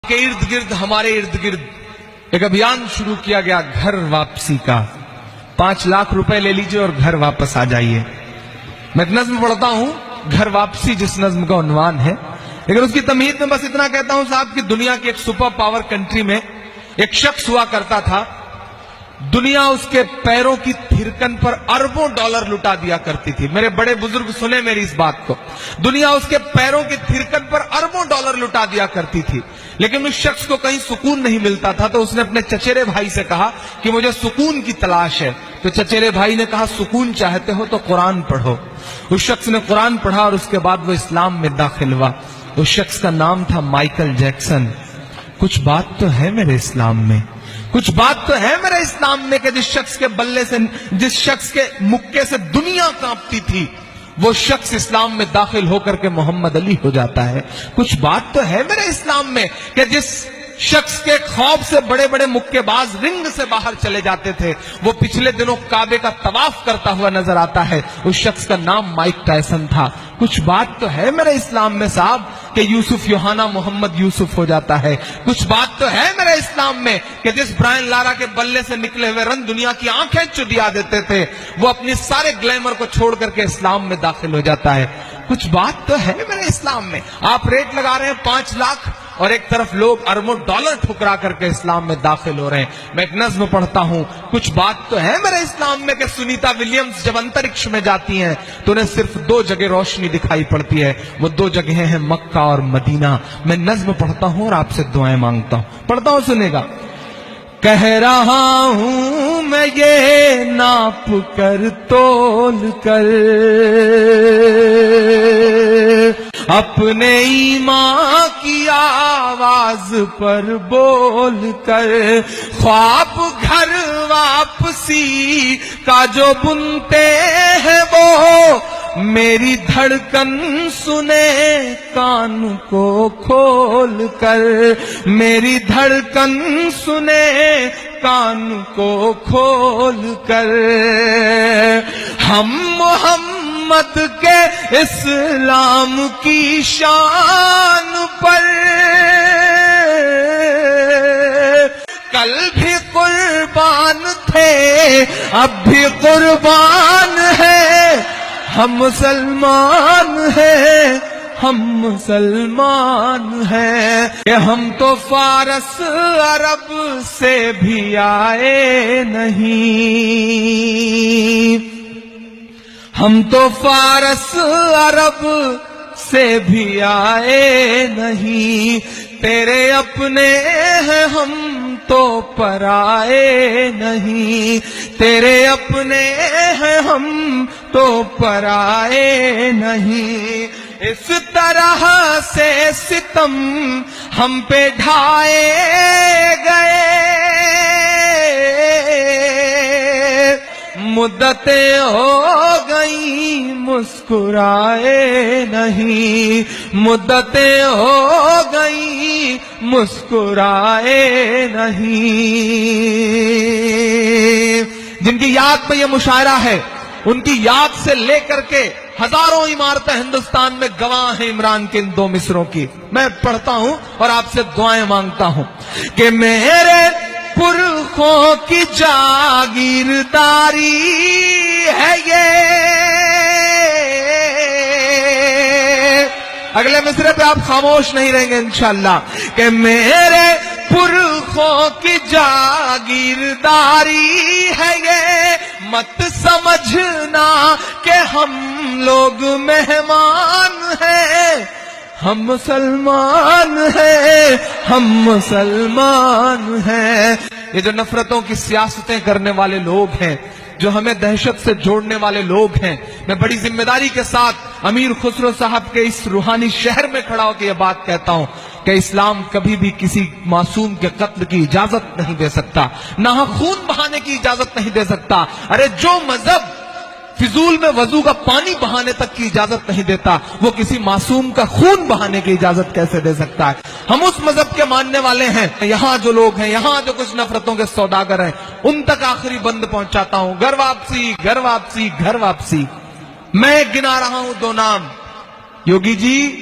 کے ارد گرد ہمارے ارد گرد ایک ابھیان شروع کیا گیا گھر واپسی کا. 5 لاکھ روپے لے لیجئے اور گھر واپس آ جائیے. میں ایک نظم پڑھتا ہوں گھر واپسی جس نظم کا عنوان ہے، لیکن اس کی تمہید میں بس اتنا کہتا ہوں صاحب کہ دنیا کی ایک سپر پاور کنٹری میں ایک شخص ہوا کرتا تھا. دنیا اس کے پیروں کی تھرکن پر اربوں ڈالر لٹا دیا کرتی تھی. میرے بڑے بزرگ سنیں میری اس بات کو. دنیا اس کے پیروں کی تھرکن پر اربوں ڈالر لٹا دیا کرتی تھی، لیکن اس شخص کو کہیں سکون نہیں ملتا تھا. تو اس نے اپنے چچیرے بھائی سے کہا کہ مجھے سکون کی تلاش ہے. تو چچیرے بھائی نے کہا سکون چاہتے ہو تو قرآن پڑھو. اس شخص نے قرآن پڑھا اور اس کے بعد وہ اسلام میں داخل ہوا. اس شخص کا نام تھا مائیکل جیکسن. کچھ بات تو ہے میرے اسلام میں، کچھ بات تو ہے میرے اسلام میں کہ جس شخص کے بلے سے، جس شخص کے مکے سے دنیا کانپتی تھی، وہ شخص اسلام میں داخل ہو کر کے محمد علی ہو جاتا ہے. کچھ بات تو ہے میرے اسلام میں کہ جس شخص کے خوف سے بڑے بڑے مکے باز رنگ سے باہر چلے جاتے تھے، وہ پچھلے دنوں کعبے کا طواف کرتا ہوا نظر آتا ہے. اس شخص کا نام مائک ٹائسن تھا. کچھ بات تو ہے میرے اسلام میں صاحب کہ یوسف یوحنا محمد یوسف ہو جاتا ہے. کچھ بات تو ہے میرے اسلام میں کہ جس برائن لارا کے بلے سے نکلے ہوئے رن دنیا کی آنکھیں چدیا دیتے تھے، وہ اپنی سارے گلیمر کو چھوڑ کر کے اسلام میں داخل ہو جاتا ہے. کچھ بات تو ہے میرے اسلام میں. آپ ریٹ لگا رہے ہیں 5 لاکھ اور ایک طرف لوگ اربوں ڈالر ٹھکرا کر کے اسلام میں داخل ہو رہے ہیں. میں ایک نظم پڑھتا ہوں. کچھ بات تو ہے میرے اسلام میں کہ سنیتا ولیمز جب انترکش میں جاتی ہیں تو انہیں صرف 2 جگہ روشنی دکھائی پڑتی ہے. وہ 2 جگہیں ہیں مکہ اور مدینہ. میں نظم پڑھتا ہوں اور آپ سے دعائیں مانگتا ہوں. پڑھتا ہوں سنے گا. کہہ رہا ہوں میں یہ ناپ کر تول کر، اپنے ایمان کی آواز پر بول کر، خواب گھر واپسی کا جو بنتے ہیں وہ میری دھڑکن سنے کان کو کھول کر، میری دھڑکن سنے کان کو کھول کر. ہم محمد کے اسلام کی شان پر کل بھی قربان تھے، اب بھی قربان ہے. ہم مسلمان ہیں، ہم مسلمان ہیں کہ ہم تو فارس عرب سے بھی آئے نہیں. ہم تو فارس عرب سے بھی آئے نہیں. تیرے اپنے ہیں ہم تو پرائے نہیں. تیرے اپنے ہیں ہم تو پرائے نہیں. اس طرح سے ستم ہم پہ ڈھائے گئے، مدتیں ہو گئیں مسکرائے نہیں. مدتیں ہو گئیں مسکرائے نہیں. جن کی یاد میں یہ مشاعرہ ہے، ان کی یاد سے لے کر کے ہزاروں عمارتیں ہندوستان میں گواہ ہیں عمران کے ان 2 مصروں کی. میں پڑھتا ہوں اور آپ سے دعائیں مانگتا ہوں کہ میرے پرخوں کی جاگیرداری ہے یہ. اگلے مصرے پہ آپ خاموش نہیں رہیں گے انشاءاللہ. کہ میرے پرخوں کی جاگیرداری ہے یہ، مت سمجھنا کہ ہم لوگ مہمان ہیں. ہم مسلمان ہیں، ہم مسلمان ہیں. یہ جو نفرتوں کی سیاستیں کرنے والے لوگ ہیں، جو ہمیں دہشت سے جوڑنے والے لوگ ہیں، میں بڑی ذمہ داری کے ساتھ امیر خسرو صاحب کے اس روحانی شہر میں کھڑا ہو کے یہ بات کہتا ہوں کہ اسلام کبھی بھی کسی معصوم کے قتل کی اجازت نہیں دے سکتا، نہ خون بہانے کی اجازت نہیں دے سکتا. ارے جو مذہب فضول میں وضو کا پانی بہانے تک کی اجازت نہیں دیتا، وہ کسی معصوم کا خون بہانے کی اجازت کیسے دے سکتا ہے؟ ہم اس مذہب کے ماننے والے ہیں. یہاں جو لوگ ہیں، یہاں جو کچھ نفرتوں کے سوداگر ہیں، ان تک آخری بند پہنچاتا ہوں. گھر واپسی، گھر واپسی، گھر واپسی. میں گنا رہا ہوں 2 نام، یوگی جی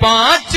5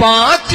5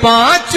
5